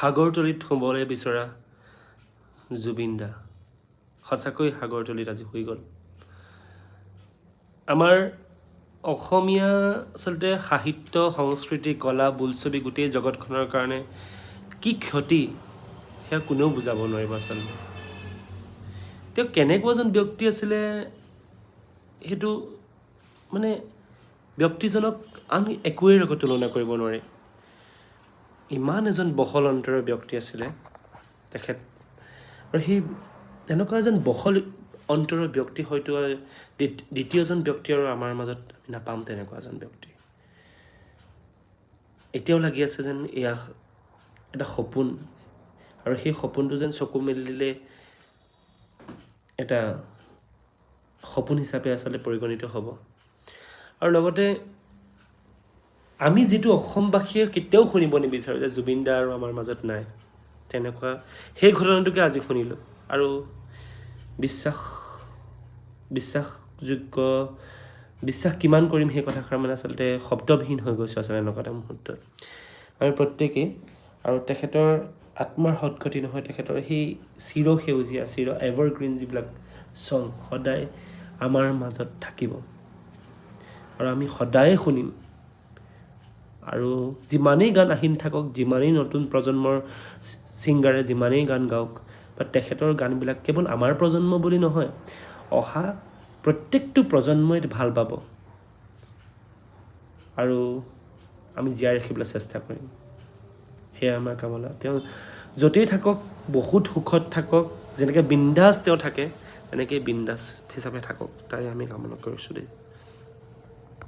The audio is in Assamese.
সাগৰতলিত শুবলৈ বিচৰা জুবিন দা সঁচাকৈ সাগৰতলিত আজি শুই গ'ল। আমাৰ অসমীয়া আচলতে সাহিত্য সংস্কৃতি কলা বোলছবি গোটেই জগতখনৰ কাৰণে কি ক্ষতি সেয়া কোনেও বুজাব নোৱাৰিব। আচলতে তেওঁ কেনেকুৱা এজন ব্যক্তি আছিলে সেইটো মানে ব্যক্তিজনক আন একোৱেই লগত তুলনা কৰিব নোৱাৰি। ইমান এজন বহল অন্তৰৰ ব্যক্তি আছিলে তেখেত, আৰু সেই তেনেকুৱা এজন বহল অন্তৰৰ ব্যক্তি হয়তো দ্বিতীয়জন ব্যক্তি আৰু আমাৰ মাজত আমি নাপাম। তেনেকুৱা এজন ব্যক্তি এতিয়াও লাগি আছে যেন এয়া এটা সপোন, আৰু সেই সপোনটো যেন চকু মেলিলে এটা সপোন হিচাপে আচলতে পৰিগণিত হ'ব। আৰু লগতে আমি যিটো অসমবাসীয়ে কেতিয়াও শুনিব নিবিচাৰোঁ যে জুবিন দা আৰু আমাৰ মাজত নাই, তেনেকুৱা সেই ঘটনাটোকে আজি শুনিলোঁ। আৰু বিশ্বাস কিমান কৰিম সেই কথাষাৰ মানে আচলতে শব্দবিহীন হৈ গৈছে আচলতে এনেকুৱা এটা মুহূৰ্তত। আমি প্ৰত্যেকেই, আৰু তেখেতৰ আত্মাৰ সদগতি নহয়, তেখেতৰ সেই চিৰসেউজীয়া এভাৰগ্ৰীণ যিবিলাক চং সদায় আমাৰ মাজত থাকিব আৰু আমি সদায়ে শুনিম। আৰু যিমানেই গান আহি নাথাকক, যিমানেই নতুন প্ৰজন্মৰ ছিংগাৰে যিমানেই গান গাওক, বা তেখেতৰ গানবিলাক কেৱল আমাৰ প্ৰজন্ম বুলি নহয়, অহা প্ৰত্যেকটো প্ৰজন্মই ভাল পাব আৰু আমি জীয়াই ৰাখিবলৈ চেষ্টা কৰিম। সেয়া আমাৰ কামনা। তেওঁ য'তেই থাকক বহুত সুখত থাকক, যেনেকৈ বিন্দাছ তেওঁ থাকে তেনেকৈ বিন্দাছ হিচাপে থাকক, তাই আমি কামনা কৰিছোঁ দেই।